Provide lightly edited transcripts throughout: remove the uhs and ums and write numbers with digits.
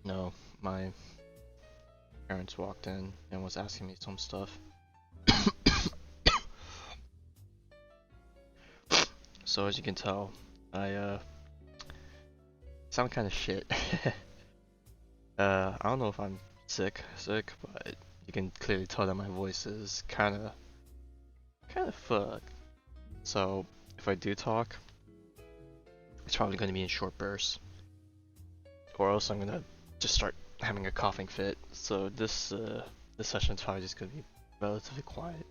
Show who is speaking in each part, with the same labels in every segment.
Speaker 1: No, my parents walked in and was asking me some stuff. So as you can tell, I sound kind of shit. I don't know if I'm sick, but you can clearly tell that my voice is kind of fucked. So if I do talk, it's probably going to be in short bursts, or else I'm gonna just start having a coughing fit. So this session is probably just gonna be relatively quiet.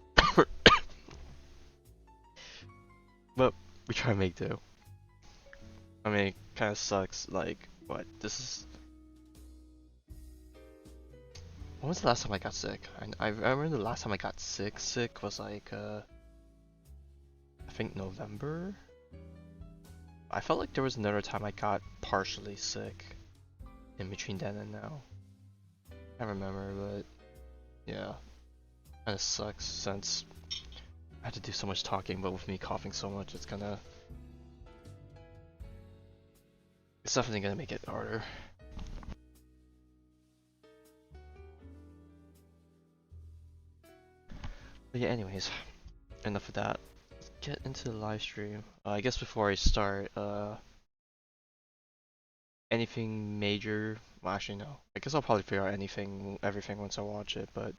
Speaker 1: But we try to make do. I mean, it kind of sucks. Like, what? This is. When was the last time I got sick? I remember the last time I got sick was like, I think November? I felt like there was another time I got partially sick in between then and now. I remember, but yeah. Kinda sucks since I had to do so much talking, but with me coughing so much, it's definitely gonna make it harder. But yeah, anyways, enough of that. Let's get into the live stream. I guess before I start, anything major? Well, actually no. I guess I'll probably figure out everything once I watch it. But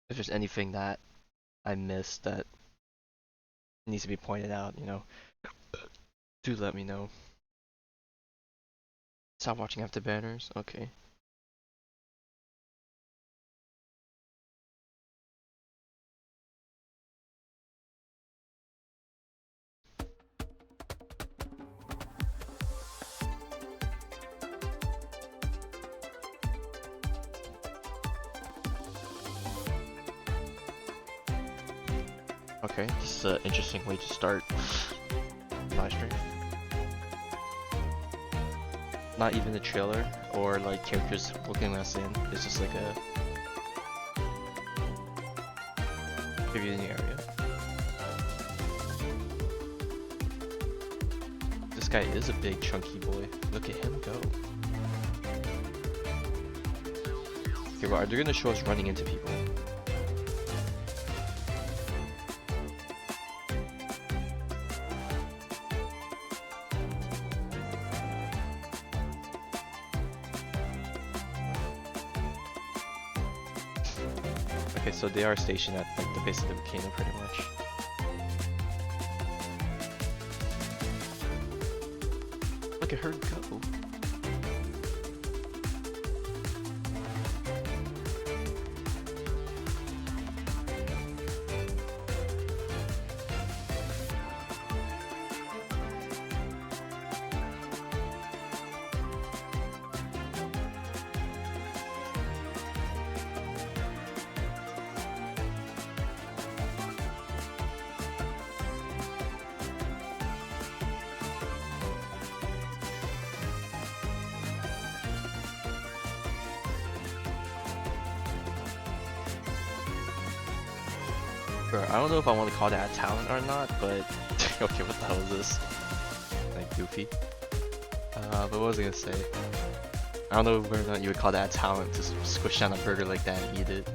Speaker 1: if there's anything that I missed that needs to be pointed out, do let me know. Stop watching after banners. Okay. Okay, this is an interesting way to start live stream. Not even the trailer or like characters looking us in. It's just like a preview in the area. This guy is a big chunky boy. Look at him go. Okay, well, they're gonna show us running into people. Okay, so they are stationed at like the base of the volcano pretty much. Look at her go. I don't know if I want to call that a talent or not, but okay, what the hell is this? Like goofy. But what was I gonna say? I don't know whether or not you would call that a talent to squish down a burger like that and eat it.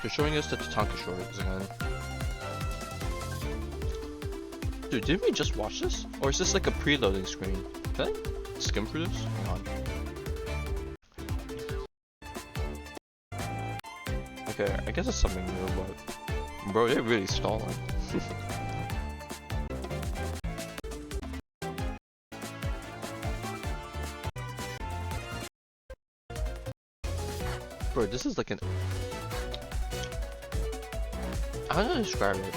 Speaker 1: They're showing us the Tatanka shorts again. Dude, didn't we just watch this? Or is this like a preloading screen? Can I skim through this? Hang on. Okay, I guess it's something new, but bro, they're really stalling. Bro, this is like an... How do I describe it?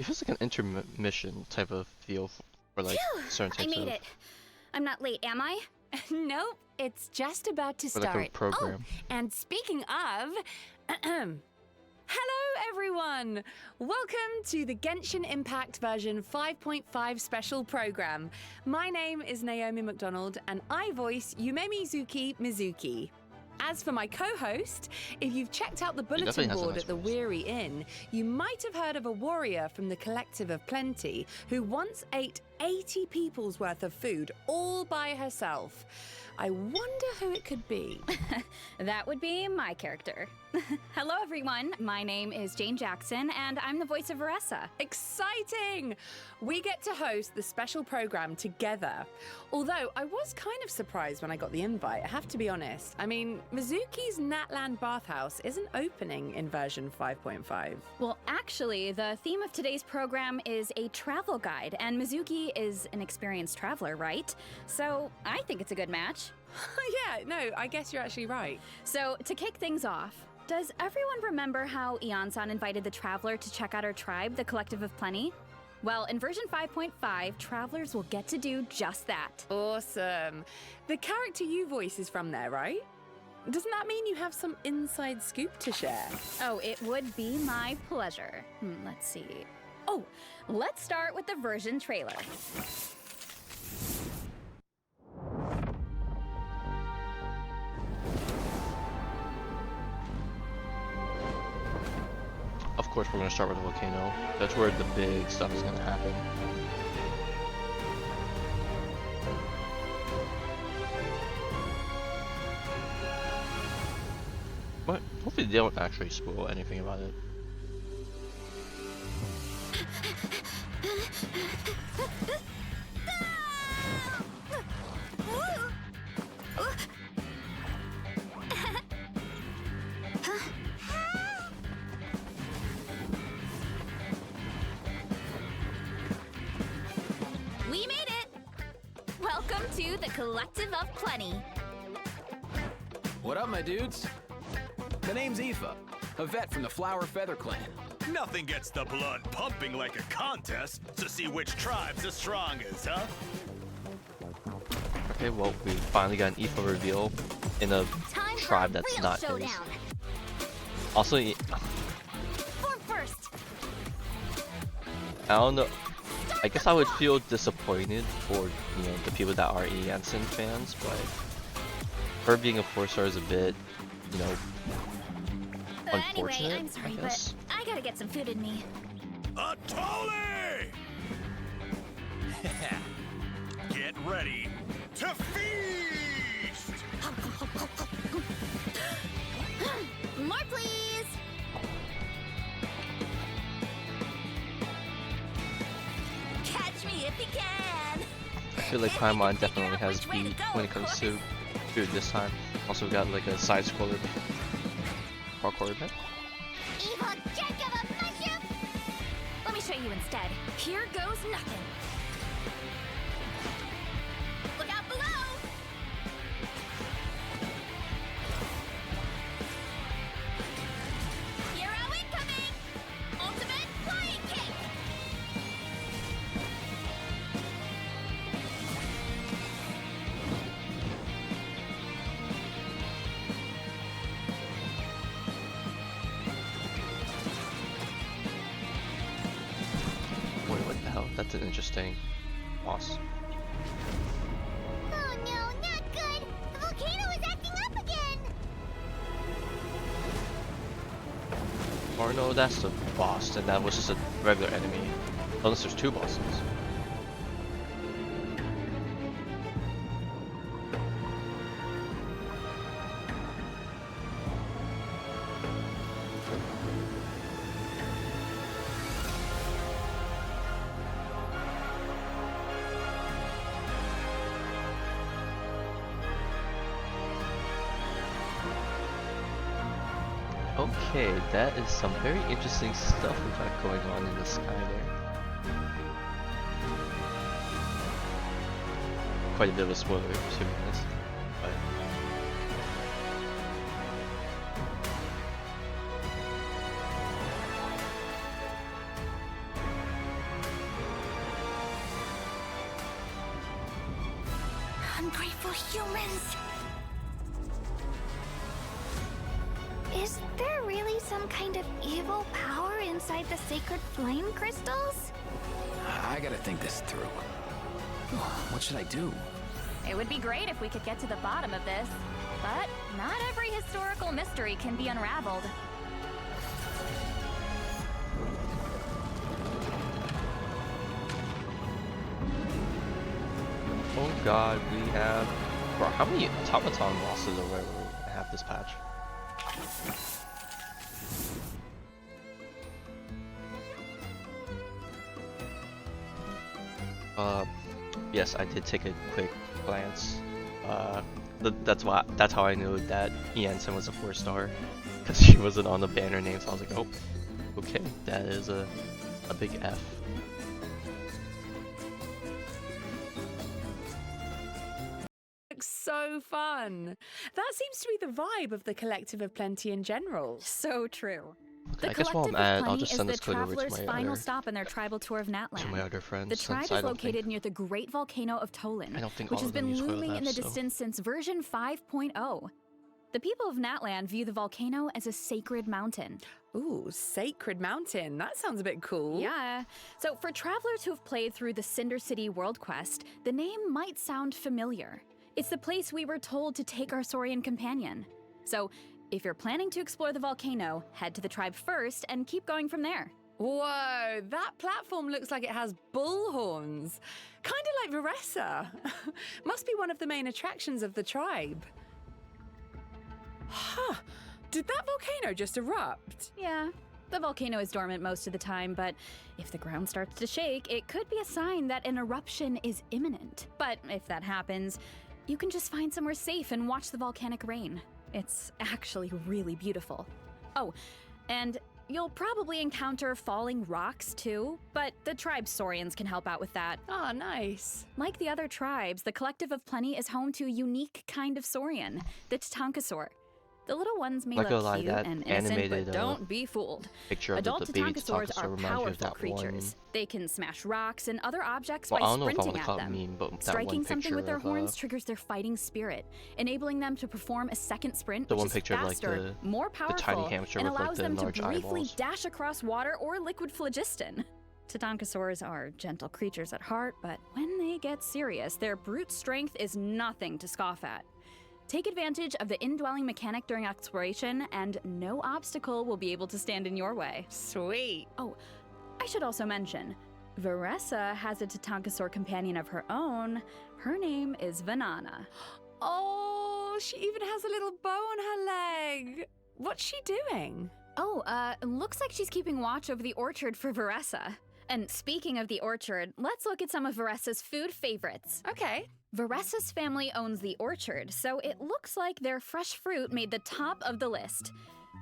Speaker 1: It feels like an intermission type of feel for like certain types of...
Speaker 2: I made it. I'm not late, am I? Nope, it's just about to
Speaker 1: For like a
Speaker 2: start.
Speaker 1: program.
Speaker 2: Oh, and speaking of, hello everyone! Welcome to the Genshin Impact version 5.5 special program. My name is Naomi McDonald and I voice Yumemizuki Mizuki. As for my co-host, if you've checked out the bulletin
Speaker 1: has a
Speaker 2: board
Speaker 1: nice
Speaker 2: at the
Speaker 1: voice.
Speaker 2: Weary Inn, you might have heard of a warrior from the Collective of Plenty who once ate 80 people's worth of food all by herself. I wonder who it could be.
Speaker 3: That would be my character. Hello everyone, my name is Jane Jackson and I'm the voice of Varessa.
Speaker 2: Exciting! We get to host the special program together. Although I was kind of surprised when I got the invite, I have to be honest. I mean, Mizuki's Natlan bathhouse isn't opening in version 5.5.
Speaker 3: Well, actually, the theme of today's program is a travel guide, and Mizuki is an experienced traveler, right? So I think it's a good match.
Speaker 2: Yeah, no, I guess you're actually right.
Speaker 3: So to kick things off, does everyone remember how Ion-san invited the traveler to check out our tribe, the Collective of Plenty? Well, in version 5.5, travelers will get to do just that.
Speaker 2: Awesome. The character you voice is from there, right? Doesn't that mean you have some inside scoop to share?
Speaker 3: Oh, it would be my pleasure. Let's see. Oh, let's start with the version trailer.
Speaker 1: Of course, we're gonna start with the volcano. That's where the big stuff is gonna happen. But hopefully they don't actually spoil anything about it.
Speaker 3: We made it! Welcome to the Collective of Plenty.
Speaker 4: What up, my dudes? The name's Aoife, a vet from the Flower Feather Clan.
Speaker 5: Nothing gets the blood pumping like a contest to see which tribe's the strongest, huh?
Speaker 1: Okay, well, we finally got an IFA reveal in a
Speaker 3: Time
Speaker 1: tribe
Speaker 3: for a
Speaker 1: that's
Speaker 3: real
Speaker 1: not his.
Speaker 3: showdown.
Speaker 1: Also,
Speaker 3: Form first.
Speaker 1: I don't know. I guess I would feel disappointed for, you know, the people that are Jansen fans, but her being a 4-star is a bit, you know, unfortunate,
Speaker 3: Anyway, I'm sorry,
Speaker 1: I guess.
Speaker 3: but I gotta get some food in me.
Speaker 5: Atoli! Get ready to feast!
Speaker 3: More, please. Catch me if you can.
Speaker 1: I feel like Paimon definitely has beat when it comes to food this time. Also got like a side scroller parkour event.
Speaker 3: Evil jerk of a mushroom! Let me show you instead. Here goes nothing. Look out below! Hero incoming! Ultimate flying kick!
Speaker 1: Wait, what the hell? That's an interesting boss.
Speaker 3: Oh no, not good! The volcano is acting up again!
Speaker 1: Or no, that's the boss, and that was just a regular enemy. Unless there's two bosses. Okay, that is some very interesting stuff we got going on in the sky there. Quite a bit of a spoiler, to be honest. But
Speaker 6: ungrateful humans! Is there really some kind of evil power inside the sacred flame crystals?
Speaker 4: I gotta think this through. What should I do?
Speaker 3: It would be great if we could get to the bottom of this, but not every historical mystery can be unraveled.
Speaker 1: Oh god, we have... Bro, how many automaton losses are we have this patch? Yes, I did take a quick glance. That's how I knew that Iansen was a 4-star, because she wasn't on the banner name, so I was like, oh, okay, that is a big F.
Speaker 2: Looks so fun. That seems to be the vibe of the Collective of Plenty in general.
Speaker 3: So true.
Speaker 1: Okay,
Speaker 3: The
Speaker 1: I guess while I'm
Speaker 3: Collective of
Speaker 1: at it, I'll
Speaker 3: Plenty
Speaker 1: just
Speaker 3: is
Speaker 1: send
Speaker 3: the
Speaker 1: this code over to
Speaker 3: traveler's
Speaker 1: my
Speaker 3: final
Speaker 1: other,
Speaker 3: stop on their tribal tour of Natlan.
Speaker 1: friends.
Speaker 3: The tribe
Speaker 1: since
Speaker 3: is
Speaker 1: I don't
Speaker 3: located
Speaker 1: think,
Speaker 3: near the great volcano of Tolan,
Speaker 1: I don't think
Speaker 3: which
Speaker 1: all
Speaker 3: has
Speaker 1: of them
Speaker 3: been
Speaker 1: use
Speaker 3: looming in the
Speaker 1: Oil Labs, so-
Speaker 3: distance since version 5.0. The people of Natlan view the volcano as a sacred mountain.
Speaker 2: Ooh, Sacred Mountain. That sounds a bit cool.
Speaker 3: Yeah. So for travelers who have played through the Cinder City World Quest, the name might sound familiar. It's the place we were told to take our Saurian companion. So if you're planning to explore the volcano, head to the tribe first and keep going from there.
Speaker 2: Whoa, that platform looks like it has bull horns. Kind of like Veressa. Must be one of the main attractions of the tribe. Huh. Did that volcano just erupt?
Speaker 3: Yeah, the volcano is dormant most of the time, but if the ground starts to shake, it could be a sign that an eruption is imminent. But if that happens, you can just find somewhere safe and watch the volcanic rain. It's actually really beautiful. Oh, and you'll probably encounter falling rocks too, but the tribe's Saurians can help out with that.
Speaker 2: Ah, nice.
Speaker 3: Like the other tribes, the Collective of Plenty is home to a unique kind of Saurian, the Tatankasaur. The little ones may
Speaker 1: Not gonna
Speaker 3: look
Speaker 1: lie,
Speaker 3: cute
Speaker 1: that
Speaker 3: and innocent,
Speaker 1: animated,
Speaker 3: but don't be fooled.
Speaker 1: picture of
Speaker 3: Adult
Speaker 1: the baby
Speaker 3: Tatankasaurs
Speaker 1: Tatankasaur
Speaker 3: are
Speaker 1: reminds me of
Speaker 3: powerful
Speaker 1: that
Speaker 3: creatures. They can smash rocks and other objects
Speaker 1: Well,
Speaker 3: by
Speaker 1: I don't know if I
Speaker 3: sprinting
Speaker 1: want to
Speaker 3: at
Speaker 1: call it
Speaker 3: them.
Speaker 1: meme, but that
Speaker 3: Striking
Speaker 1: one
Speaker 3: something
Speaker 1: picture
Speaker 3: with their
Speaker 1: of,
Speaker 3: horns triggers their fighting spirit, enabling them to perform a second sprint,
Speaker 1: the
Speaker 3: which
Speaker 1: one
Speaker 3: is
Speaker 1: picture of, like,
Speaker 3: faster, more powerful,
Speaker 1: tiny hamster
Speaker 3: and
Speaker 1: with, like,
Speaker 3: allows
Speaker 1: the
Speaker 3: them to
Speaker 1: large
Speaker 3: briefly
Speaker 1: eyeballs.
Speaker 3: dash across water or liquid phlogiston. Tatankasaurs are gentle creatures at heart, but when they get serious, their brute strength is nothing to scoff at. Take advantage of the indwelling mechanic during exploration, and no obstacle will be able to stand in your way.
Speaker 2: Sweet.
Speaker 3: Oh, I should also mention, Veressa has a Tatankasaur companion of her own. Her name is Vanana.
Speaker 2: Oh, she even has a little bow on her leg. What's she doing?
Speaker 3: Oh, looks like she's keeping watch over the orchard for Veressa. And speaking of the orchard, let's look at some of Veressa's food favorites.
Speaker 2: Okay.
Speaker 3: Veressa's family owns the orchard, so it looks like their fresh fruit made the top of the list.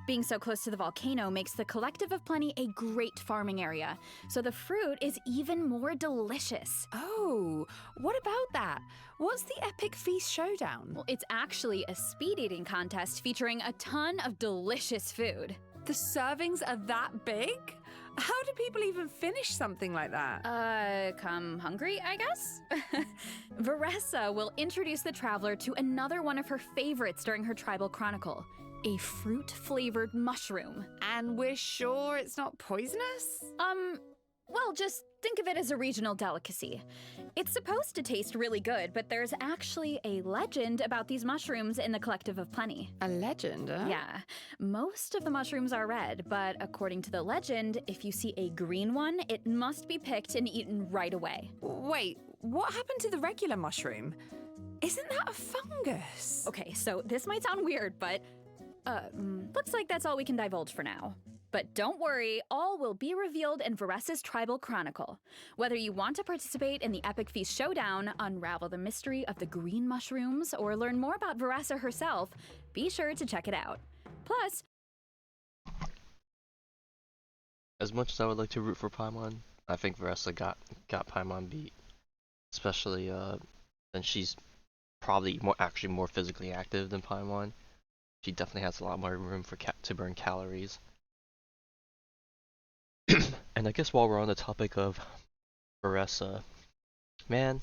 Speaker 3: Being so close to the volcano makes the Collective of Plenty a great farming area, so the fruit is even more delicious.
Speaker 2: Oh, what about that? What's the Epic Feast Showdown?
Speaker 3: Well, it's actually a speed eating contest featuring a ton of delicious food.
Speaker 2: The servings are that big? How do people even finish something like that?
Speaker 3: Come hungry, I guess? Veressa will introduce the traveler to another one of her favorites during her tribal chronicle, a fruit-flavored mushroom.
Speaker 2: And we're sure it's not poisonous?
Speaker 3: Well, just think of it as a regional delicacy. It's supposed to taste really good, but there's actually a legend about these mushrooms in the Collective of Plenty.
Speaker 2: A legend, huh?
Speaker 3: Yeah, most of the mushrooms are red, but according to the legend, if you see a green one, it must be picked and eaten right away.
Speaker 2: Wait, what happened to the regular mushroom? Isn't that a fungus?
Speaker 3: Okay, so this might sound weird, but looks like that's all we can divulge for now. But don't worry, all will be revealed in Veressa's Tribal Chronicle. Whether you want to participate in the Epic Feast Showdown, unravel the mystery of the green mushrooms, or learn more about Veressa herself, be sure to check it out. Plus,
Speaker 1: As much as I would like to root for Paimon, I think Veressa got Paimon beat. Especially, since she's probably more physically active than Paimon. She definitely has a lot more room for to burn calories. And I guess while we're on the topic of Veressa, man,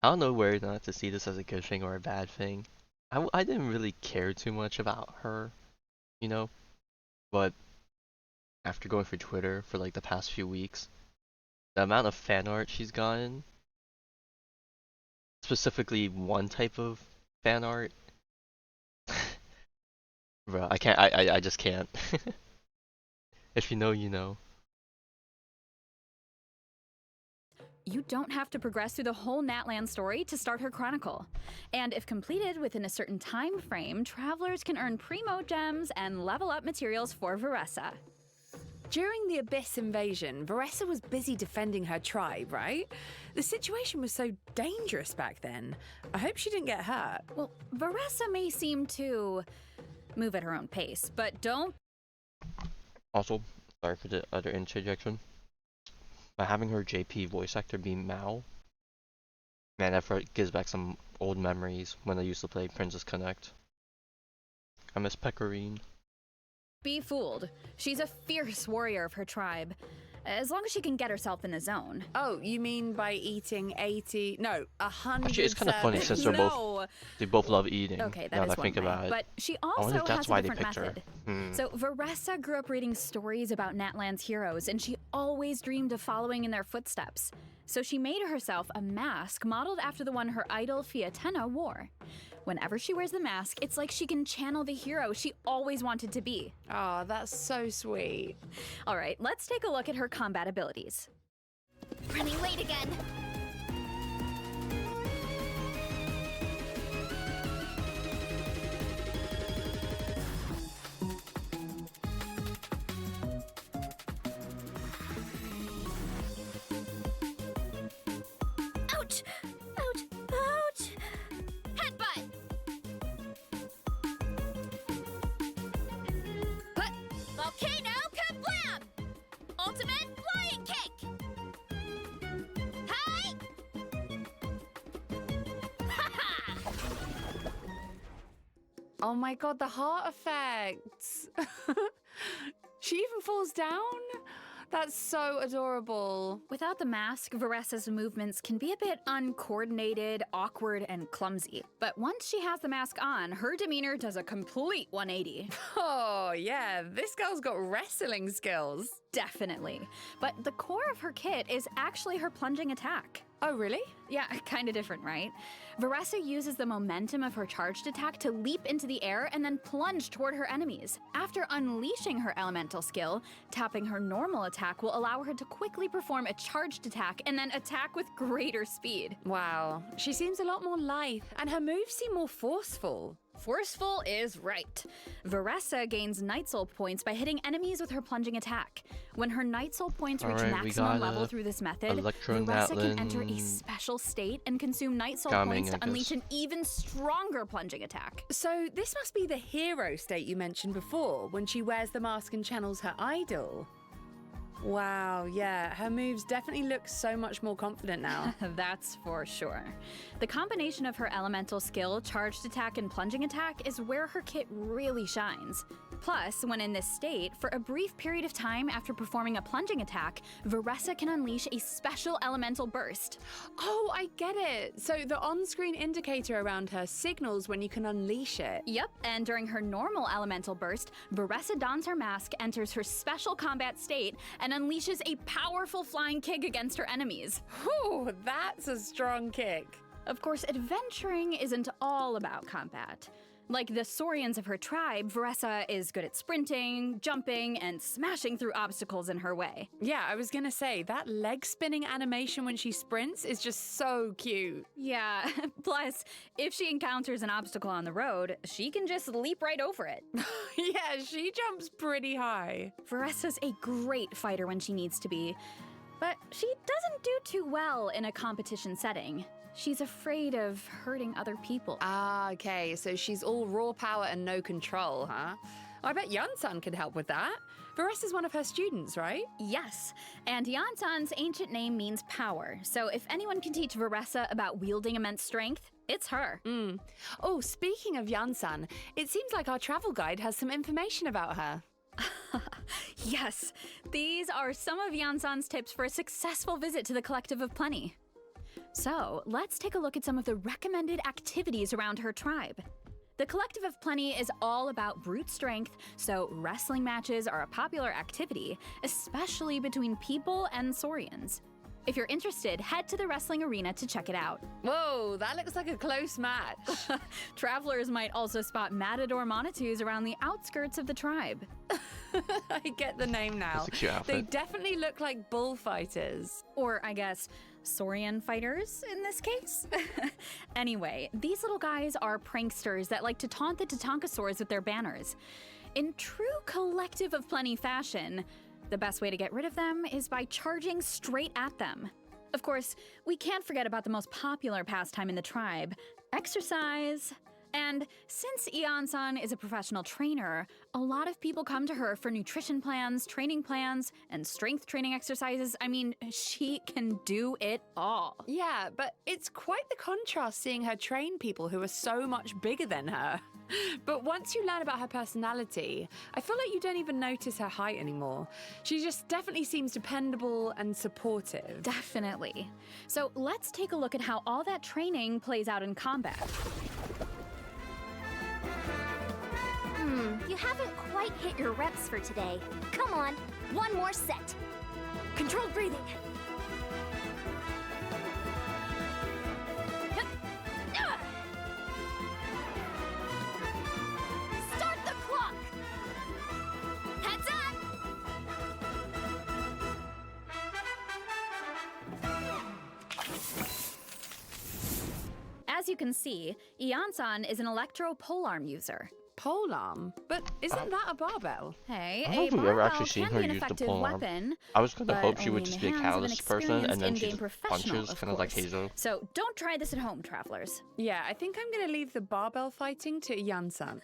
Speaker 1: I don't know whether or not to see this as a good thing or a bad thing. I didn't really care too much about her, you know, but after going through Twitter for like the past few weeks, the amount of fan art she's gotten, specifically one type of fan art, bro, I can't, I just can't. If you know, you know.
Speaker 3: You don't have to progress through the whole Natlan story to start her chronicle. And if completed within a certain time frame, travelers can earn primo gems and level up materials for Veressa.
Speaker 2: During the Abyss invasion, Veressa was busy defending her tribe, right? The situation was so dangerous back then. I hope she didn't get hurt.
Speaker 3: Well, Veressa may seem to move at her own pace, but don't...
Speaker 1: Also, sorry for the other interjection. By having her JP voice actor be Mao, man, that gives back some old memories when I used to play Princess Connect. I miss Pecorine.
Speaker 3: be fooled. She's a fierce warrior of her tribe. As long as she can get herself in the zone.
Speaker 2: Oh, you mean by eating 100?
Speaker 1: Actually, it's kind of funny since they both love eating.
Speaker 3: Okay,
Speaker 1: now
Speaker 3: that is
Speaker 1: I think
Speaker 3: one way.
Speaker 1: about it.
Speaker 3: But she
Speaker 1: I
Speaker 3: also
Speaker 1: wonder if that's
Speaker 3: has a
Speaker 1: why they
Speaker 3: different
Speaker 1: picked
Speaker 3: method.
Speaker 1: her.
Speaker 3: So Veressa grew up reading stories about Natlan's heroes, and she always dreamed of following in their footsteps. So she made herself a mask modeled after the one her idol Fiatena wore. Whenever she wears the mask, it's like she can channel the hero she always wanted to be.
Speaker 2: Oh, that's so sweet.
Speaker 3: All right, let's take a look at her combat abilities.
Speaker 6: Running late again. Ouch! Ouch! Ouch! Headbutt! Huh. Volcano kablam! Ultimate flying kick! Hi! Ha-ha!
Speaker 2: Oh my god, the heart effects. She even falls down? That's so adorable.
Speaker 3: Without the mask, Veressa's movements can be a bit uncoordinated, awkward, and clumsy. But once she has the mask on, her demeanor does a complete 180.
Speaker 2: Oh, yeah, this girl's got wrestling skills.
Speaker 3: Definitely. But the core of her kit is actually her plunging attack.
Speaker 2: Oh, really?
Speaker 3: Yeah, kind of different, right? Veressa uses the momentum of her charged attack to leap into the air and then plunge toward her enemies. After unleashing her elemental skill, tapping her normal attack will allow her to quickly perform a charged attack and then attack with greater speed.
Speaker 2: Wow, she seems a lot more lithe, and her moves seem more forceful.
Speaker 3: Forceful is right. Veressa gains Night Soul points by hitting enemies with her plunging attack. When her Night Soul points reach
Speaker 1: Alright, we
Speaker 3: maximum
Speaker 1: got
Speaker 3: level through this method,
Speaker 1: Electro
Speaker 3: Veressa can
Speaker 1: Natlan
Speaker 3: enter a special state and consume Night Soul
Speaker 1: Gaming,
Speaker 3: points to
Speaker 1: I
Speaker 3: unleash
Speaker 1: guess.
Speaker 3: an even stronger plunging attack.
Speaker 2: So this must be the hero state you mentioned before, when she wears the mask and channels her idol. Wow, yeah, her moves definitely look so much more confident now.
Speaker 3: That's for sure. The combination of her elemental skill, charged attack, and plunging attack is where her kit really shines. Plus, when in this state, for a brief period of time after performing a plunging attack, Veressa can unleash a special elemental burst.
Speaker 2: Oh, I get it. So the on-screen indicator around her signals when you can unleash it.
Speaker 3: Yep, and during her normal elemental burst, Veressa dons her mask, enters her special combat state, and unleashes a powerful flying kick against her enemies.
Speaker 2: Whew, that's a strong kick.
Speaker 3: Of course, adventuring isn't all about combat. Like the Saurians of her tribe, Veressa is good at sprinting, jumping, and smashing through obstacles in her way.
Speaker 2: Yeah, I was gonna say, that leg spinning animation when she sprints is just so cute.
Speaker 3: Yeah, plus, if she encounters an obstacle on the road, she can just leap right over it.
Speaker 2: Yeah, she jumps pretty high.
Speaker 3: Veressa's a great fighter when she needs to be, but she doesn't do too well in a competition setting. She's afraid of hurting other people.
Speaker 2: Ah, okay, so she's all raw power and no control, huh? I bet Yansan could help with that. Veressa's one of her students, right?
Speaker 3: Yes, and Yansan's ancient name means power, so if anyone can teach Veressa about wielding immense strength, it's her.
Speaker 2: Oh, speaking of Yansan, it seems like our travel guide has some information about her.
Speaker 3: Yes, these are some of Yansan's tips for a successful visit to the Collective of Plenty. So, let's take a look at some of the recommended activities around her tribe. The Collective of Plenty is all about brute strength, so wrestling matches are a popular activity, especially between people and Saurians. If you're interested, head to the wrestling arena to check it out.
Speaker 2: Whoa, that looks like a close match.
Speaker 3: Travelers might also spot matador Monitors around the outskirts of the tribe.
Speaker 2: I get the name now.
Speaker 1: That's a cute outfit.
Speaker 2: They definitely look like bullfighters.
Speaker 3: Or, I guess, Saurian fighters in this case? Anyway, these little guys are pranksters that like to taunt the Tatankasaurs with their banners. In true Collective of Plenty fashion, the best way to get rid of them is by charging straight at them. Of course, we can't forget about the most popular pastime in the tribe, exercise. And since Ian-san is a professional trainer, a lot of people come to her for nutrition plans, training plans, and strength training exercises. I mean, she can do it all.
Speaker 2: Yeah, but it's quite the contrast seeing her train people who are so much bigger than her. But once you learn about her personality, I feel like you don't even notice her height anymore. She just definitely seems dependable and supportive.
Speaker 3: Definitely. So let's take a look at how all that training plays out in combat.
Speaker 6: You haven't quite hit your reps for today. Come on, one more set. Controlled breathing. Start the clock. Heads up.
Speaker 3: As you can see, Ian-san is an electro-polearm user.
Speaker 2: Polearm? But isn't that a barbell?
Speaker 3: Hey,
Speaker 1: I don't know
Speaker 3: a
Speaker 1: if we've ever
Speaker 3: barbell
Speaker 1: actually seen
Speaker 3: can
Speaker 1: her
Speaker 3: be an
Speaker 1: use the
Speaker 3: effective
Speaker 1: polearm.
Speaker 3: weapon,
Speaker 1: I was gonna
Speaker 3: but
Speaker 1: hope she would
Speaker 3: only
Speaker 1: just
Speaker 3: in
Speaker 1: be a
Speaker 3: the hands of an
Speaker 1: catalyst person, and
Speaker 3: experienced
Speaker 1: then she
Speaker 3: in-game
Speaker 1: just
Speaker 3: professional,
Speaker 1: punches, kind of like
Speaker 3: course.
Speaker 1: Hazel.
Speaker 3: So don't try this at home, travelers.
Speaker 2: Yeah, I think I'm gonna leave the barbell fighting to Ian-san.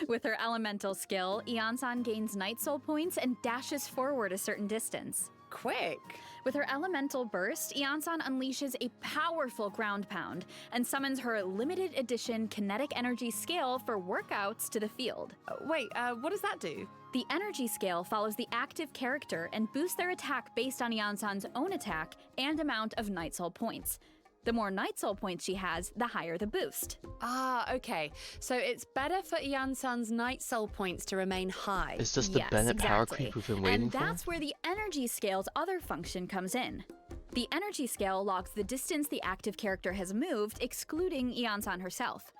Speaker 3: With her elemental skill, Ian-san gains Night Soul points and dashes forward a certain distance.
Speaker 2: Quick.
Speaker 3: With her elemental burst, Ian-san unleashes a powerful ground pound and summons her limited edition kinetic energy scale for workouts to the field.
Speaker 2: Wait, what does that do?
Speaker 3: The energy scale follows the active character and boosts their attack based on Ian-san's own attack and amount of Night Soul points. The more Night Soul points she has, the higher the boost.
Speaker 2: Ah, okay. So it's better for Ian-san's Night Soul points to remain high.
Speaker 1: Is this the
Speaker 3: Yes,
Speaker 1: Bennett power
Speaker 3: exactly.
Speaker 1: creep we've been waiting
Speaker 3: And
Speaker 1: for?
Speaker 3: that's where the energy scale's other function comes in. The energy scale logs the distance the active character has moved, excluding Ian-san herself.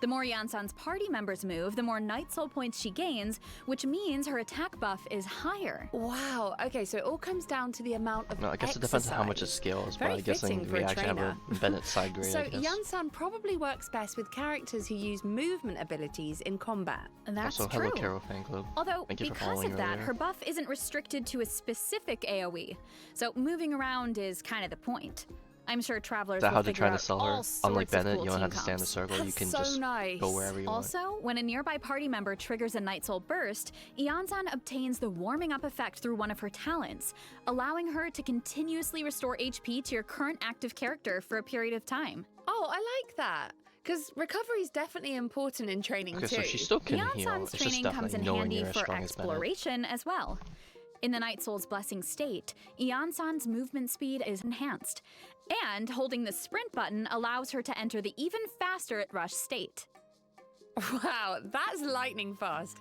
Speaker 3: The more Ian-san's party members move, the more Night Soul points she gains, which means her attack buff is higher.
Speaker 2: Wow, okay, so it all comes down to the amount of
Speaker 1: No, I guess it depends on how much it scales, but
Speaker 2: Very
Speaker 1: I guess
Speaker 2: fitting for
Speaker 1: we
Speaker 2: a
Speaker 1: actually have
Speaker 2: trainer.
Speaker 1: a Bennett side grade,
Speaker 2: So
Speaker 1: I guess.
Speaker 2: Ian-san probably works best with characters who use movement abilities in combat.
Speaker 3: That's
Speaker 1: Also,
Speaker 3: true.
Speaker 1: hello Carol fan club.
Speaker 3: Although,
Speaker 1: Thank you for
Speaker 3: because
Speaker 1: following
Speaker 3: of that,
Speaker 1: earlier.
Speaker 3: her buff isn't restricted to a specific AoE, so moving around is kind of the point. I'm sure travelers
Speaker 1: Is that
Speaker 3: will
Speaker 1: how they're
Speaker 3: figure
Speaker 1: trying to
Speaker 3: out
Speaker 1: sell her?
Speaker 3: all
Speaker 1: Unlike
Speaker 3: sorts of
Speaker 1: Bennett,
Speaker 3: cool
Speaker 1: you don't have
Speaker 3: team
Speaker 1: to stay in the
Speaker 3: comps.
Speaker 1: circle, you
Speaker 2: That's
Speaker 1: can
Speaker 2: so
Speaker 1: just
Speaker 2: nice.
Speaker 1: go wherever you want.
Speaker 3: Also, when a nearby party member triggers a Night Soul burst, Ian-san obtains the warming up effect through one of her talents, allowing her to continuously restore HP to your current active character for a period of time.
Speaker 2: Oh, I like that. Because recovery is definitely important in training
Speaker 1: Okay,
Speaker 2: too.
Speaker 1: so she still can heal.
Speaker 3: Ian-san's
Speaker 1: It's just
Speaker 3: training comes
Speaker 1: definitely
Speaker 3: in
Speaker 1: nowhere
Speaker 3: handy
Speaker 1: near as
Speaker 3: for
Speaker 1: strong as Bennett.
Speaker 3: exploration as well. In the Night Soul's Blessing state, Ian-san's movement speed is enhanced, and holding the sprint button allows her to enter the even faster at rush state.
Speaker 2: Wow, that's lightning fast.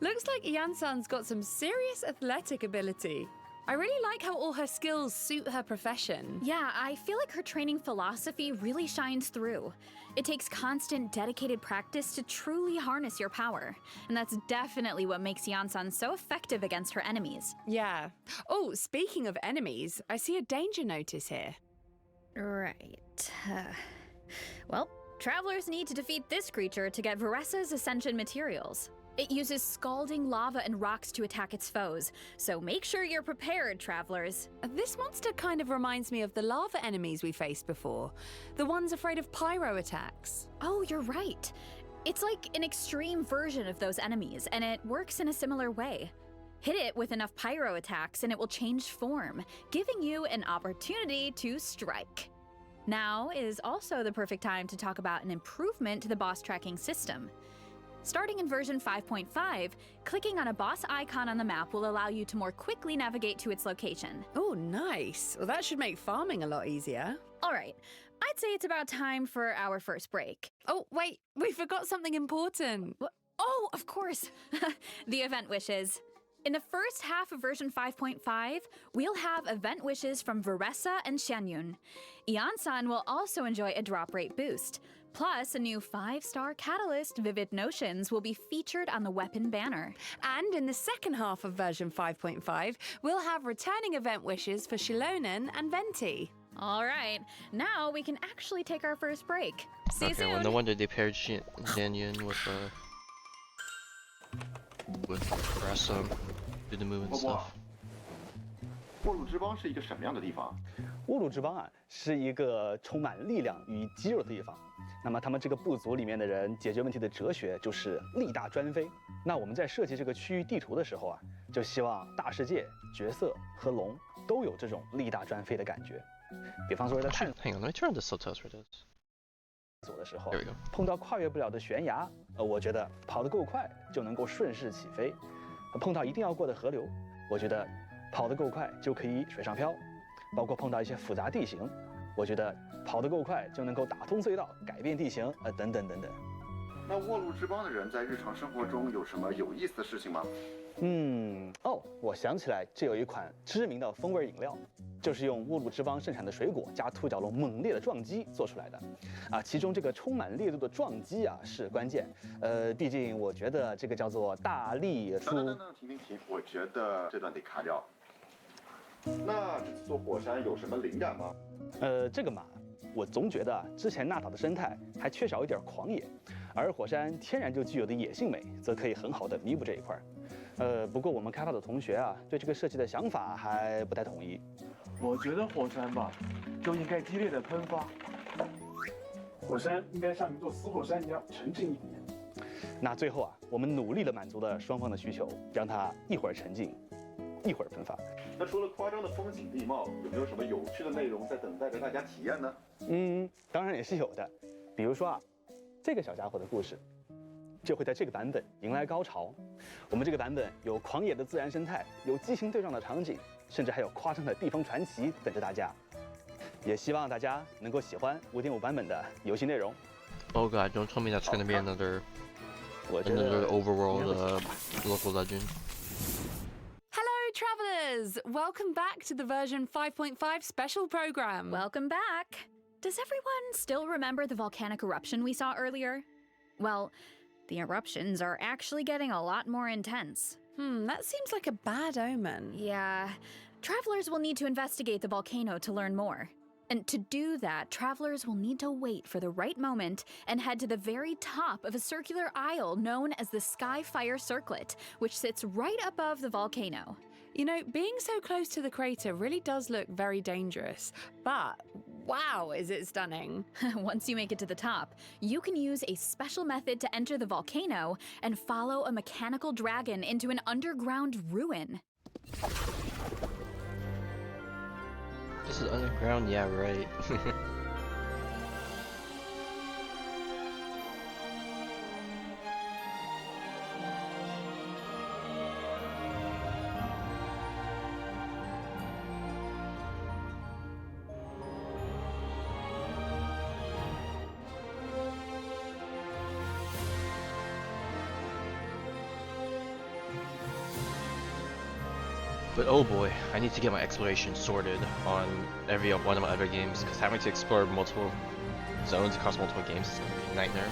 Speaker 2: Looks like Ian-san's got some serious athletic ability. I really like how all her skills suit her profession.
Speaker 3: Yeah, I feel like her training philosophy really shines through. It takes constant, dedicated practice to truly harness your power, and that's definitely what makes Ian-san so effective against her enemies.
Speaker 2: Yeah. Oh, speaking of enemies, I see a danger notice here.
Speaker 3: Right. Well, travelers need to defeat this creature to get Varessa's Ascension materials. It uses scalding lava and rocks to attack its foes, so make sure you're prepared, travelers.
Speaker 2: This monster kind of reminds me of the lava enemies we faced before. The ones afraid of pyro attacks.
Speaker 3: Oh, you're right. It's like an extreme version of those enemies, and it works in a similar way. Hit it with enough pyro attacks and it will change form, giving you an opportunity to strike. Now is also the perfect time to talk about an improvement to the boss tracking system. Starting in version 5.5, clicking on a boss icon on the map will allow you to more quickly navigate to its location.
Speaker 2: Oh, nice. Well, that should make farming a lot easier.
Speaker 3: All right, I'd say it's about time for our first break.
Speaker 2: Oh, wait, we forgot something important.
Speaker 3: Oh, of course. The event wishes. In the first half of version 5.5, we'll have event wishes from Veressa and Xianyun. Ian-san will also enjoy a drop rate boost. Plus, a new 5-star catalyst, Vivid Notions, will be featured on the weapon banner.
Speaker 2: And in the second half of version 5.5, we'll have returning event wishes for Shilonen and Venti.
Speaker 3: All right, now we can actually take our first break. See you
Speaker 1: Okay,
Speaker 3: soon.
Speaker 1: well, no wonder they paired Xianyun with Ressa, do the move and stuff.
Speaker 7: 沃鲁之邦是一个什么样的地方？
Speaker 8: 沃鲁之邦啊，是一个充满力量与肌肉的地方。那么他们这个部族里面的人解决问题的哲学就是力大专飞。那我们在设计这个区域地图的时候啊，就希望大世界、角色和龙都有这种力大专飞的感觉。比方说在探
Speaker 1: Hang on, let me turn the subtitles for this.
Speaker 8: 索的时候
Speaker 1: There we go.
Speaker 8: 碰到跨越不了的悬崖，我觉得跑得够快就能够顺势起飞；碰到一定要过的河流，我觉得跑得够快就可以水上漂；包括碰到一些复杂地形，我觉得跑得够快就能够打通隧道、改变地形，等等等等。
Speaker 7: 那沃鲁之邦的人在日常生活中有什么有意思的事情吗？
Speaker 8: 我想起来，这有一款知名的风味饮料，就是用沃鲁之邦盛产的水果加兔角龙猛烈的撞击做出来的，其中这个充满烈度的撞击是关键，毕竟我觉得这个叫做大力出。
Speaker 7: 停，我觉得这段得卡掉。那这次做火山有什么灵感吗？
Speaker 8: 这个嘛，我总觉得之前纳塔的生态还缺少一点狂野，而火山天然就具有的野性美，则可以很好的弥补这一块。不过我们开发的同学对这个设计的想法还不太统一。
Speaker 9: 我觉得火山吧，就应该激烈的喷发，火山应该像一座死火山一样沉静一点。
Speaker 8: 那最后我们努力的满足了双方的需求，让它一会儿沉静，一会儿喷发。
Speaker 7: 那除了夸张的风景地貌，有没有什么有趣的内容在等待着大家体验呢？
Speaker 8: 当然也是有的，比如说这个小家伙的故事，就会在这个版本迎来高潮。我们这个版本有狂野的自然生态，有激情对撞的场景，甚至还有夸张的地方传奇等着大家。也希望大家能够喜欢 5.5 版本的游戏内容。
Speaker 1: Oh god, don't tell me that's gonna be another
Speaker 8: 我觉得
Speaker 1: overworld local legend.
Speaker 2: Hello, travelers! Welcome back to the version 5.5 special program.
Speaker 3: Welcome back. Does everyone still remember the volcanic eruption we saw earlier? Well, the eruptions are actually getting a lot more intense.
Speaker 2: That seems like a bad omen.
Speaker 3: Yeah, travelers will need to investigate the volcano to learn more. And to do that, travelers will need to wait for the right moment and head to the very top of a circular isle known as the Skyfire Circlet, which sits right above the volcano.
Speaker 2: You know, being so close to the crater really does look very dangerous, but wow, is it stunning.
Speaker 3: Once you make it to the top, you can use a special method to enter the volcano and follow a mechanical dragon into an underground ruin.
Speaker 1: This is underground? Yeah, right. But oh boy, I need to get my exploration sorted on every one of my other games, because having to explore multiple zones across multiple games is gonna be a nightmare.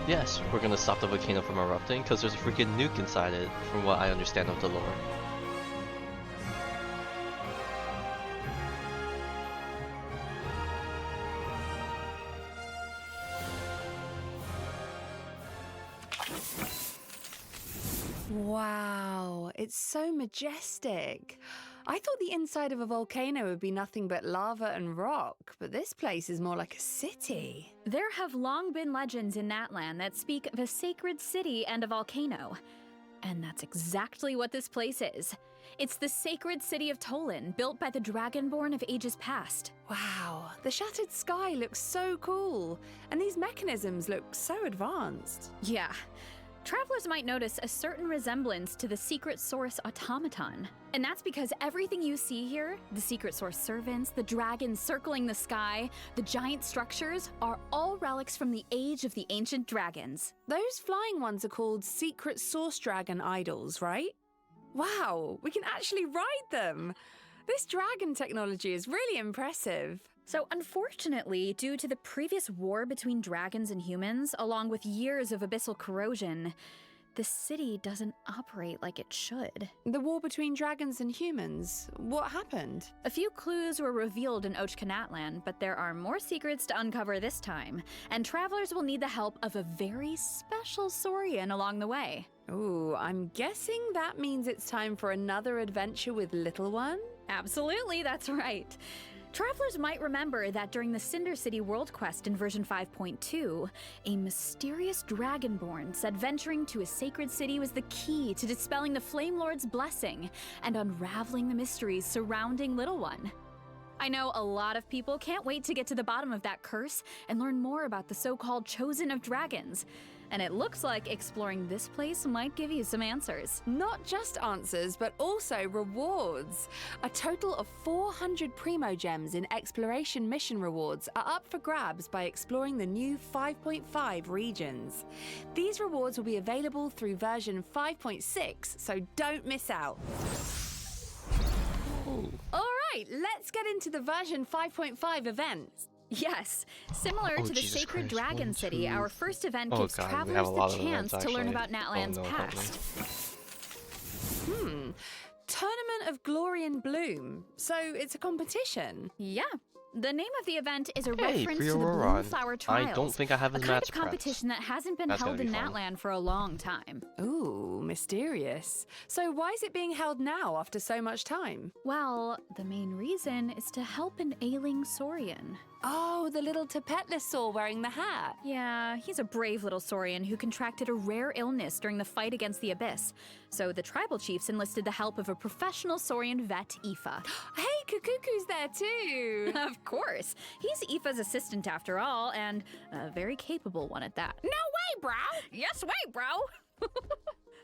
Speaker 1: Yes, we're gonna stop the volcano from erupting, because there's a freaking nuke inside it, from what I understand of the lore.
Speaker 2: Wow, it's so majestic. I thought the inside of a volcano would be nothing but lava and rock, but this place is more like a city.
Speaker 3: There have long been legends in Natlan that speak of a sacred city and a volcano. And that's exactly what this place is. It's the sacred city of Tolan, built by the Dragonborn of ages past.
Speaker 2: Wow, the shattered sky looks so cool, and these mechanisms look so advanced.
Speaker 3: Yeah, Travelers might notice a certain resemblance to the secret source automaton. And that's because everything you see here, the secret source servants, the dragons circling the sky, the giant structures, are all relics from the age of the ancient dragons.
Speaker 2: Those flying ones are called secret source dragon idols, right? Wow, we can actually ride them! This dragon technology is really impressive.
Speaker 3: So unfortunately, due to the previous war between dragons and humans, along with years of abyssal corrosion, the city doesn't operate like it should.
Speaker 2: The war between dragons and humans? What happened?
Speaker 3: A few clues were revealed in Natlan, but there are more secrets to uncover this time, and travelers will need the help of a very special Saurian along the way.
Speaker 2: Ooh, I'm guessing that means it's time for another adventure with Little One?
Speaker 3: Absolutely, that's right. Travelers might remember that during the Cinder City World Quest in version 5.2, a mysterious dragonborn said venturing to a sacred city was the key to dispelling the Flame Lord's blessing and unraveling the mysteries surrounding Little One. I know a lot of people can't wait to get to the bottom of that curse and learn more about the so-called Chosen of Dragons. And it looks like exploring this place might give you some answers.
Speaker 2: Not just answers, but also rewards. A total of 400 Primo Gems in exploration mission rewards are up for grabs by exploring the new 5.5 regions. These rewards will be available through version 5.6, so don't miss out. All right, let's get into the version 5.5 events.
Speaker 3: Yes, similar to the
Speaker 1: Jesus
Speaker 3: Sacred
Speaker 1: Christ.
Speaker 3: Dragon
Speaker 1: 1,
Speaker 3: City,
Speaker 1: 2.
Speaker 3: our first event
Speaker 1: Oh
Speaker 3: gives
Speaker 1: God, we have a
Speaker 3: travelers
Speaker 1: lot
Speaker 3: the
Speaker 1: of
Speaker 3: chance
Speaker 1: events,
Speaker 3: to learn
Speaker 1: actually.
Speaker 3: about Natlan's
Speaker 1: Oh, no, help me.
Speaker 3: past.
Speaker 2: Tournament of Glory and Bloom. So it's a competition.
Speaker 3: Yeah. The name of the event is a
Speaker 1: Hey,
Speaker 3: reference to the
Speaker 1: Prioran.
Speaker 3: Bloomflower Trials.
Speaker 1: I don't think I have
Speaker 3: a
Speaker 1: his
Speaker 3: kind
Speaker 1: match
Speaker 3: of competition that hasn't been
Speaker 1: That's
Speaker 3: held
Speaker 1: gonna
Speaker 3: in
Speaker 1: be fun.
Speaker 3: Natlan for a long time.
Speaker 2: Ooh, mysterious. So why is it being held now after so much time?
Speaker 3: Well, the main reason is to help an ailing Saurian.
Speaker 2: Oh, the little Tapetlosaur wearing the hat.
Speaker 3: Yeah, he's a brave little Saurian who contracted a rare illness during the fight against the Abyss. So the tribal chiefs enlisted the help of a professional Saurian vet, Aoife.
Speaker 2: Hey, Kukuku's there too.
Speaker 3: Of course. He's Aoife's assistant after all, and a very capable one at that.
Speaker 2: No way, bro.
Speaker 3: Yes way, bro!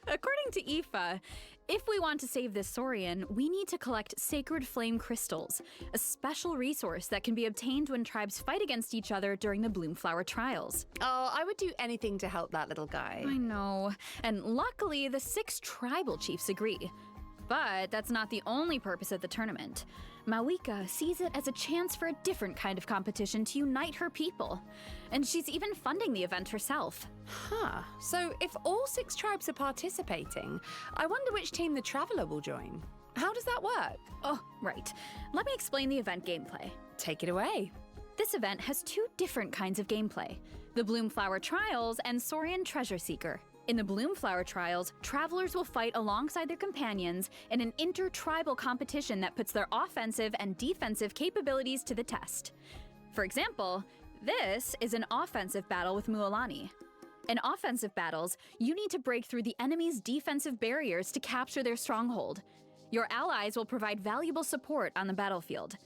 Speaker 3: According to Aoife, if we want to save this Saurian, we need to collect sacred flame crystals, a special resource that can be obtained when tribes fight against each other during the Bloomflower Trials.
Speaker 2: Oh, I would do anything to help that little guy.
Speaker 3: I know. And luckily, the 6 tribal chiefs agree. But that's not the only purpose of the tournament. Mawika sees it as a chance for a different kind of competition to unite her people. And she's even funding the event herself.
Speaker 2: Huh. So if all 6 tribes are participating, I wonder which team the Traveler will join. How does that work?
Speaker 3: Oh, right. Let me explain the event gameplay.
Speaker 2: Take it away.
Speaker 3: This event has 2 different kinds of gameplay: the Bloomflower Trials and Saurian Treasure Seeker. In the Bloomflower Trials, travelers will fight alongside their companions in an inter-tribal competition that puts their offensive and defensive capabilities to the test. For example, this is an offensive battle with Mualani. In offensive battles, you need to break through the enemy's defensive barriers to capture their stronghold. Your allies will provide valuable support on the battlefield.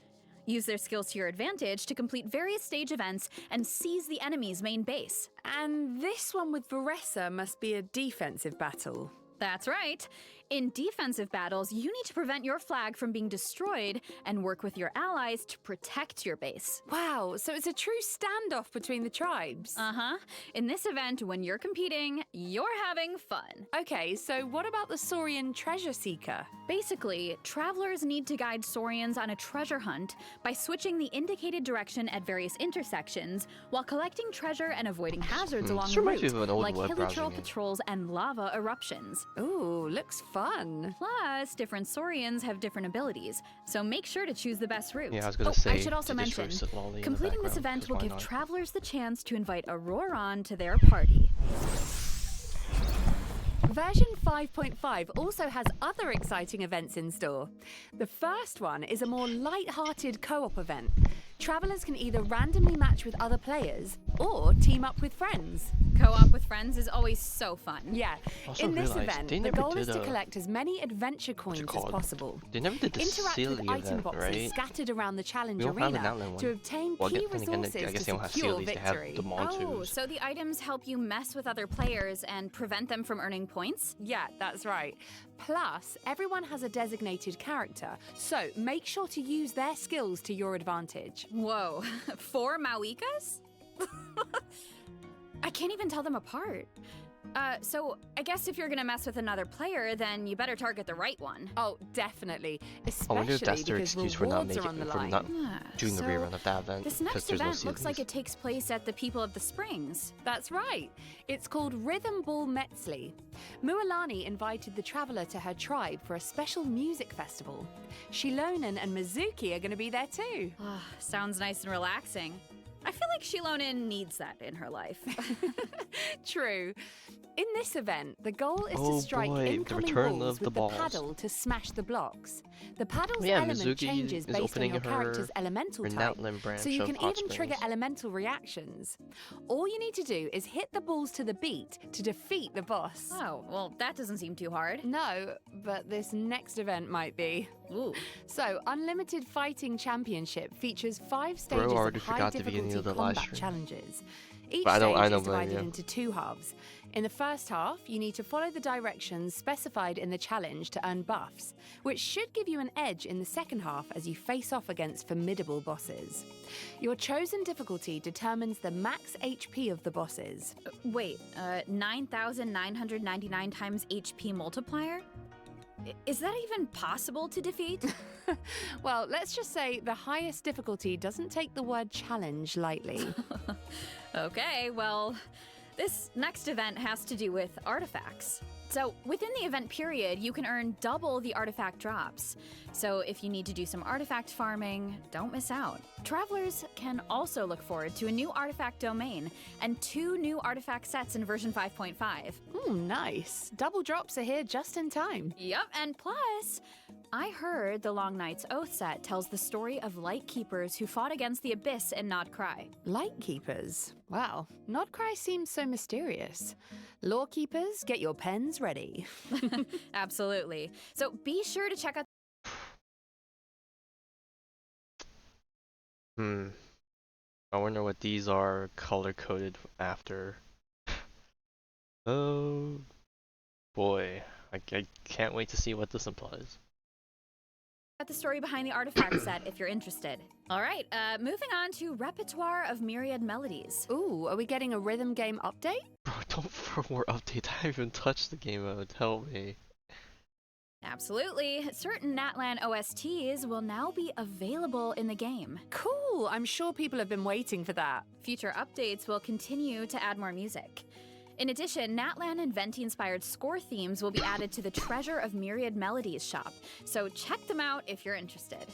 Speaker 3: Use their skills to your advantage to complete various stage events and seize the enemy's main base.
Speaker 2: And this one with Varessa must be a defensive battle.
Speaker 3: That's right. In defensive battles, you need to prevent your flag from being destroyed and work with your allies to protect your base.
Speaker 2: Wow, so it's a true standoff between the tribes.
Speaker 3: Uh-huh. In this event, when you're competing, you're having fun.
Speaker 2: Okay, so what about the Saurian Treasure Seeker?
Speaker 3: Basically, travelers need to guide Saurians on a treasure hunt by switching the indicated direction at various intersections while collecting treasure and avoiding hazards along
Speaker 1: This
Speaker 3: the
Speaker 1: reminds me
Speaker 3: route,
Speaker 1: of an old
Speaker 3: like
Speaker 1: web
Speaker 3: hilly
Speaker 1: browsing
Speaker 3: troll
Speaker 1: game.
Speaker 3: patrols and lava eruptions.
Speaker 2: Ooh, looks fun.
Speaker 3: Plus, different Saurians have different abilities, so make sure to choose the best route.
Speaker 1: Yeah, I was gonna
Speaker 3: I
Speaker 1: say,
Speaker 3: should also
Speaker 1: to just
Speaker 3: mention,
Speaker 1: roast it lolly in the
Speaker 3: completing this
Speaker 1: background,
Speaker 3: event
Speaker 1: 'cause
Speaker 3: will
Speaker 1: why
Speaker 3: give
Speaker 1: not?
Speaker 3: travelers the chance to invite Auroron to their party.
Speaker 2: Version 5.5 also has other exciting events in store. The first one is a more light-hearted co-op event. Travelers can either randomly match with other players or team up with friends.
Speaker 3: Co-op with friends is always so fun.
Speaker 2: Yeah,
Speaker 1: Also
Speaker 2: in this
Speaker 1: realized
Speaker 2: event,
Speaker 1: they
Speaker 2: the
Speaker 1: never
Speaker 2: goal is
Speaker 1: did
Speaker 2: to
Speaker 1: a-
Speaker 2: collect as many adventure coins as
Speaker 1: called?
Speaker 2: possible.
Speaker 1: They never did the
Speaker 2: Interact
Speaker 1: silly
Speaker 2: with item
Speaker 1: event,
Speaker 2: boxes
Speaker 1: right?
Speaker 2: scattered around the challenge
Speaker 1: We don't have the
Speaker 2: arena
Speaker 1: Natlan one.
Speaker 2: to obtain
Speaker 1: Well,
Speaker 2: key
Speaker 1: then again,
Speaker 2: resources
Speaker 1: I guess
Speaker 2: to
Speaker 1: they don't have
Speaker 2: secure
Speaker 1: Sealies, they
Speaker 2: victory.
Speaker 1: have the Montus.
Speaker 3: Oh, so the items help you mess with other players and prevent them from earning points?
Speaker 2: Yeah, that's right. Plus, everyone has a designated character, so make sure to use their skills to your advantage.
Speaker 3: Whoa, 4 Mauikas? I can't even tell them apart. So I guess if you're gonna mess with another player, then you better target the right one.
Speaker 2: Oh, definitely.
Speaker 1: I wonder
Speaker 2: Especially
Speaker 1: if that's their
Speaker 2: because
Speaker 1: excuse for not
Speaker 2: rewards are
Speaker 1: making
Speaker 2: on the
Speaker 1: for
Speaker 2: line.
Speaker 1: not doing the
Speaker 3: So
Speaker 1: rerun of that event
Speaker 3: This
Speaker 1: because
Speaker 3: next
Speaker 1: there's no
Speaker 3: event looks like
Speaker 1: Sealies.
Speaker 3: it takes place at the People of the Springs.
Speaker 2: That's right. It's called Rhythm Ball Metzli. Mualani invited the traveler to her tribe for a special music festival. Shilonen and Mizuki are going to be there too.
Speaker 3: Sounds nice and relaxing. I feel like Shilonen needs that in her life.
Speaker 2: True. In this event, the goal is
Speaker 1: Oh
Speaker 2: to strike
Speaker 1: boy, the
Speaker 2: incoming
Speaker 1: return
Speaker 2: balls
Speaker 1: of the
Speaker 2: with the
Speaker 1: balls.
Speaker 2: paddle to smash the blocks. The paddle's
Speaker 1: Yeah,
Speaker 2: element
Speaker 1: Mizuki
Speaker 2: changes
Speaker 1: is
Speaker 2: based on
Speaker 1: opening
Speaker 2: your
Speaker 1: her
Speaker 2: character's elemental type,
Speaker 1: Natlan branch
Speaker 2: so you
Speaker 1: of
Speaker 2: can
Speaker 1: Hot
Speaker 2: even trigger
Speaker 1: Springs.
Speaker 2: elemental reactions. All you need to do is hit the balls to the beat to defeat the boss.
Speaker 3: Oh, well, that doesn't seem too hard.
Speaker 2: No, but this next event might be.
Speaker 3: Ooh.
Speaker 2: So, Unlimited Fighting Championship features 5 stages
Speaker 1: already
Speaker 2: of high
Speaker 1: forgot the beginning
Speaker 2: difficulty
Speaker 1: of the live
Speaker 2: combat
Speaker 1: stream.
Speaker 2: challenges. Each
Speaker 1: But I don't
Speaker 2: stage is
Speaker 1: blame
Speaker 2: divided
Speaker 1: you.
Speaker 2: into 2 halves. In the first half, you need to follow the directions specified in the challenge to earn buffs, which should give you an edge in the second half as you face off against formidable bosses. Your chosen difficulty determines the max HP of the bosses.
Speaker 3: Wait, 9,999 times HP multiplier? Is that even possible to defeat?
Speaker 2: Well, let's just say the highest difficulty doesn't take the word challenge lightly.
Speaker 3: Okay, well, this next event has to do with artifacts. So, within the event period, you can earn double the artifact drops. So, if you need to do some artifact farming, don't miss out. Travelers can also look forward to a new artifact domain and 2 new artifact sets in version 5.5.
Speaker 2: Nice. Double drops are here just in time.
Speaker 3: Yep, and plus, I heard the Long Night's Oath set tells the story of Lightkeepers who fought against the Abyss in Nodcry.
Speaker 2: Lightkeepers? Wow, Nodcry seems so mysterious. Lorekeepers, get your pens ready.
Speaker 3: Absolutely. So be sure to check out.
Speaker 1: I wonder what these are color coded after. Oh boy, I can't wait to see what this implies.
Speaker 3: The story behind the artifact set if you're interested. All right, moving on to Repertoire of Myriad Melodies.
Speaker 2: Ooh, are we getting a rhythm game update?
Speaker 1: Bro, don't for more updates. I haven't even touched the game mode. Help me.
Speaker 3: Absolutely. Certain Natlan OSTs will now be available in the game.
Speaker 2: Cool, I'm sure people have been waiting for that.
Speaker 3: Future updates will continue to add more music. In addition, Natlan and Venti-inspired score themes will be added to the Treasure of Myriad Melodies shop, so check them out if you're interested.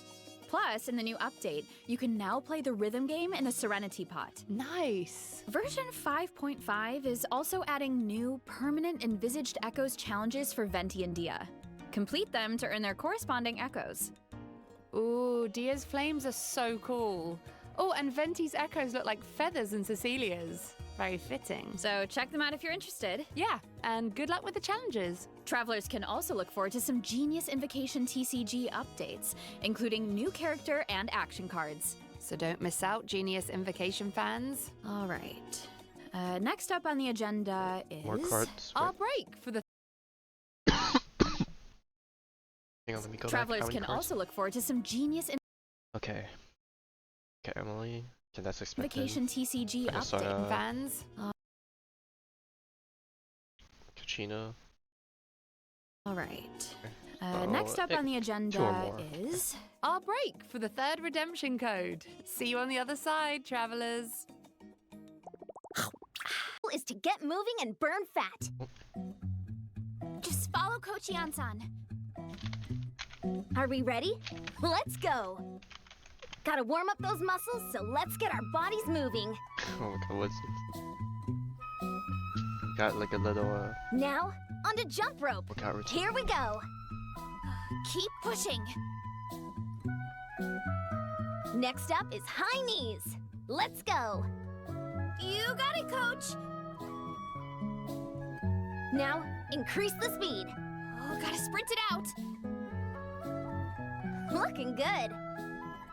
Speaker 3: Plus, in the new update, you can now play the rhythm game in the Serenity Pot.
Speaker 2: Nice.
Speaker 3: Version 5.5 is also adding new permanent envisaged echoes challenges for Venti and Dia. Complete them to earn their corresponding echoes.
Speaker 2: Ooh, Dia's flames are so cool. Oh, and Venti's echoes look like feathers in Cecilia's. Very fitting.
Speaker 3: So check them out if you're interested.
Speaker 2: Yeah, and good luck with the challenges.
Speaker 3: Travelers can also look forward to some Genius Invocation TCG updates, including new character and action cards.
Speaker 2: So don't miss out, Genius Invocation fans.
Speaker 3: All right. Next up on the agenda is
Speaker 1: More cards.
Speaker 2: Our break for the
Speaker 1: Hang on, let me go
Speaker 3: Travelers
Speaker 1: back. How many
Speaker 3: can
Speaker 1: cards?
Speaker 3: also look forward to some Genius
Speaker 1: Okay. Okay, Emily. Okay, that's expected.
Speaker 3: Invocation TCG
Speaker 1: Okay, so,
Speaker 3: update.
Speaker 2: fans.
Speaker 1: Kachina.
Speaker 3: All right.
Speaker 1: Oh,
Speaker 3: Next up on the
Speaker 1: two or
Speaker 3: agenda
Speaker 1: more.
Speaker 3: is
Speaker 2: Our break for the 3rd redemption code. See you on the other side, travelers.
Speaker 6: Is to get moving and burn fat. Just follow Coach Yan-san. Are we ready? Let's go. Gotta warm up those muscles, so let's get our bodies moving.
Speaker 1: Oh my god, what's this? Got like a little
Speaker 6: Now, onto jump rope.
Speaker 1: workout routine.
Speaker 6: Here we go. Keep pushing. Next up is high knees. Let's go. You got it, Coach. Now, increase the speed. Oh, gotta sprint it out. Looking good.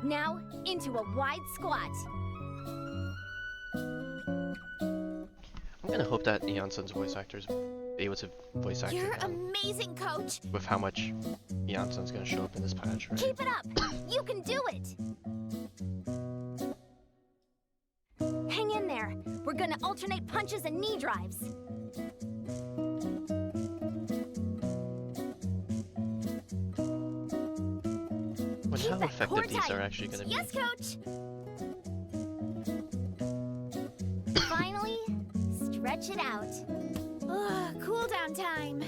Speaker 6: Now, into a wide squat.
Speaker 1: I'm gonna hope that Eon-sun's voice actor is able to voice act
Speaker 6: You're
Speaker 1: again
Speaker 6: amazing, Coach.
Speaker 1: with how much Eon-sun's gonna show up in this patch, right?
Speaker 6: Keep it up. You can do it. Hang in there. We're gonna alternate punches and knee drives.
Speaker 1: Wonder
Speaker 6: Keep
Speaker 1: how
Speaker 6: that core
Speaker 1: effective these
Speaker 6: tight.
Speaker 1: are actually gonna be.
Speaker 6: Yes, Coach. Finally, stretch it out. Ugh, cool down time.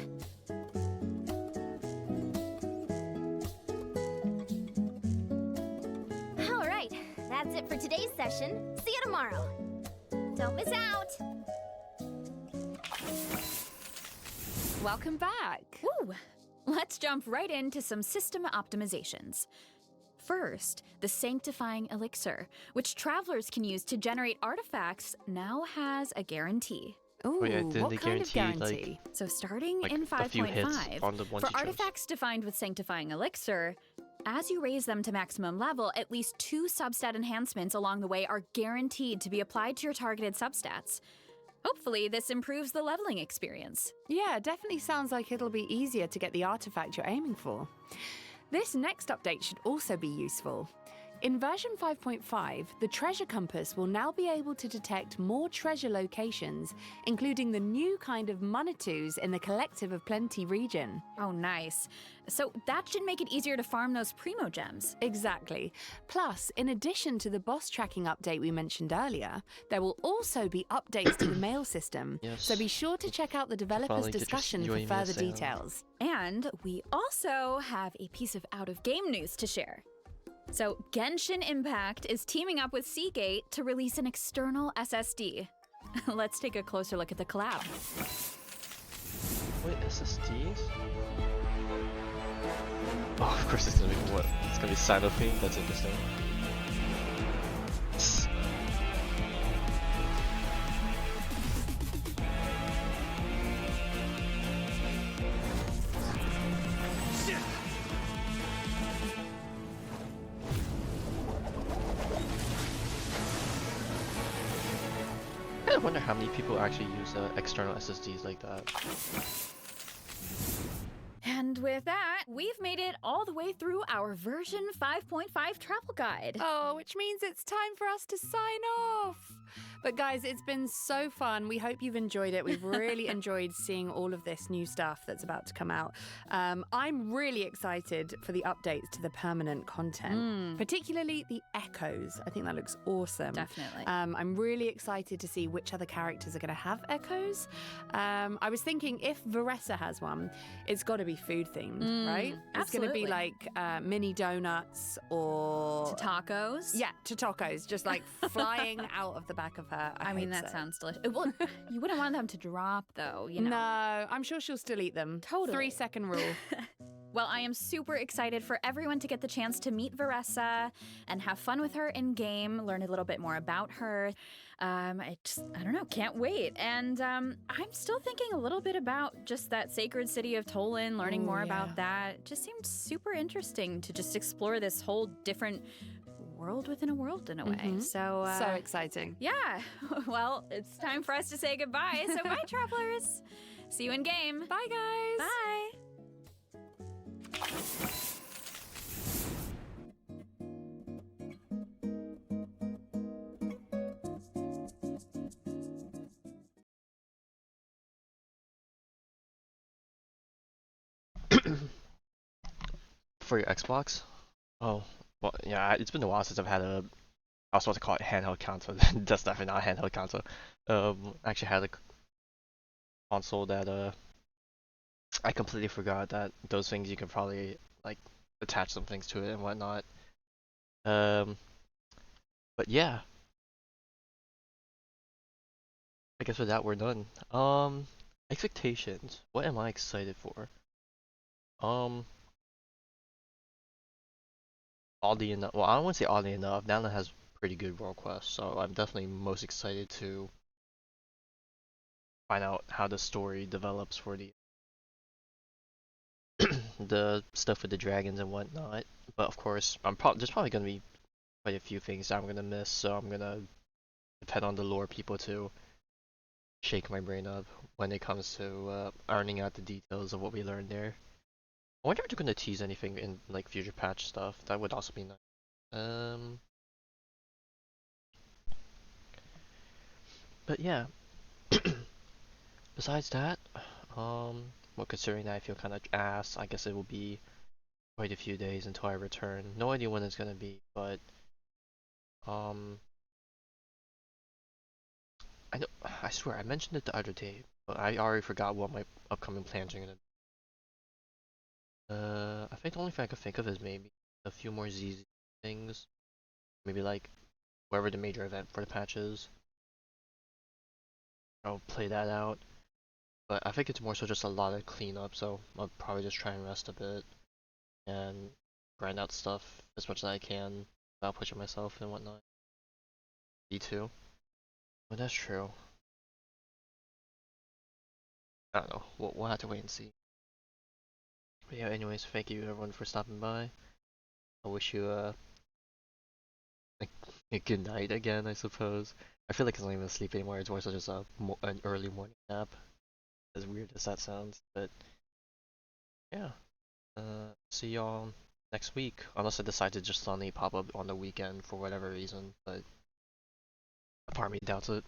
Speaker 6: All right, that's it for today's session. See you tomorrow. Don't miss out.
Speaker 2: Welcome back.
Speaker 3: Woo! Let's jump right into some system optimizations. First, the Sanctifying Elixir, which travelers can use to generate artifacts, now has a guarantee.
Speaker 2: Ooh,
Speaker 1: Oh yeah, didn't
Speaker 2: what
Speaker 1: they
Speaker 2: kind of
Speaker 1: guarantee, like-
Speaker 2: guarantee?
Speaker 3: So starting
Speaker 1: Like
Speaker 3: in
Speaker 1: a few hits
Speaker 3: 5.5,
Speaker 1: on the ones
Speaker 3: for
Speaker 1: you chose.
Speaker 3: artifacts defined with Sanctifying Elixir, as you raise them to maximum level, at least 2 substat enhancements along the way are guaranteed to be applied to your targeted substats. Hopefully, this improves the leveling experience.
Speaker 2: Yeah, definitely sounds like it'll be easier to get the artifact you're aiming for. This next update should also be useful. In version 5.5, the treasure compass will now be able to detect more treasure locations, including the new kind of Munitous in the Collective of Plenty region.
Speaker 3: Oh, nice. So that should make it easier to farm those Primo Gems.
Speaker 2: Exactly. Plus, in addition to the boss tracking update we mentioned earlier, there will also be updates to the mail system.
Speaker 1: Yes.
Speaker 2: So be sure to check out the developers'
Speaker 1: Finally get your
Speaker 2: discussion
Speaker 1: your
Speaker 2: for
Speaker 1: emails
Speaker 2: further
Speaker 1: down.
Speaker 2: details.
Speaker 3: And we also have a piece of out-of-game news to share. So, Genshin Impact is teaming up with Seagate to release an external SSD. Let's take a closer look at the collab.
Speaker 1: Wait, SSDs? Oh, of course it's gonna be what? It's gonna be Sanofi? That's interesting. I wonder how many people actually use external SSDs like that.
Speaker 3: And with that, we've made it all the way through our version 5.5 travel guide.
Speaker 2: Oh, which means it's time for us to sign off. But guys, it's been so fun. We hope you've enjoyed it. We've really enjoyed seeing all of this new stuff that's about to come out. I'm really excited for the updates to the permanent content, particularly the echoes. I think that looks awesome.
Speaker 3: Definitely.
Speaker 2: I'm really excited to see which other characters are going to have echoes. I was thinking if Varessa has one, it's got to be food themed, right? It's going to be
Speaker 3: absolutely.
Speaker 2: like mini donuts or
Speaker 3: To tacos.
Speaker 2: yeah, to tacos, just like flying out of the back of her.
Speaker 3: I mean,
Speaker 2: hope
Speaker 3: that
Speaker 2: so.
Speaker 3: sounds delicious. Well, you wouldn't want them to drop, though, you know.
Speaker 2: No, I'm sure she'll still eat them.
Speaker 3: Totally.
Speaker 2: 3-second rule.
Speaker 3: Well, I am super excited for everyone to get the chance to meet Varessa and have fun with her in game, learn a little bit more about her. I don't know, can't wait. And I'm still thinking a little bit about just that sacred city of Tolan, learning
Speaker 2: Oh,
Speaker 3: more
Speaker 2: yeah.
Speaker 3: about that. It just seemed super interesting to just explore this whole different world within a world in a way.
Speaker 2: Mhm.
Speaker 3: So,
Speaker 2: So exciting.
Speaker 3: yeah, well, it's time for us to say goodbye. So, bye, travelers. See you in game.
Speaker 2: Bye, guys.
Speaker 3: Bye.
Speaker 1: For your Xbox? Oh, well, yeah, it's been a while since I've had a. I was supposed to call it handheld console. That's definitely not a handheld console. Actually had a console that I completely forgot that those things you can probably like attach some things to it and whatnot. But yeah, I guess with that we're done. Expectations. What am I excited for? Oddly enough, well, I don't want to say oddly enough. Natlan has pretty good world quest, so I'm definitely most excited to find out how the story develops for the the stuff with the dragons and whatnot. But of course, there's probably gonna be quite a few things that I'm gonna miss, so I'm gonna depend on the lore people to shake my brain up when it comes to ironing out the details of what we learned there. I wonder if they're gonna tease anything in like future patch stuff. That would also be nice. But yeah. Besides that, well, considering that I feel kind of ass, I guess it will be quite a few days until I return. No idea when it's gonna be, but I know. I swear I mentioned it the other day, but I already forgot what my upcoming plans are gonna be. I think the only thing I could think of is maybe a few more ZZ things. Maybe like wherever the major event for the patch is. I'll play that out. But I think it's more so just a lot of cleanup, so I'll probably just try and rest a bit and grind out stuff as much as I can without pushing myself and whatnot. D2. But that's true. I don't know. We'll have to wait and see. But yeah, anyways, thank you everyone for stopping by. I wish you a good night again, I suppose. I feel like it's not even sleep anymore. It's more so just an early morning nap. As weird as that sounds, but yeah. See y'all next week, unless I decide to just suddenly pop up on the weekend for whatever reason, but part of me doubts it.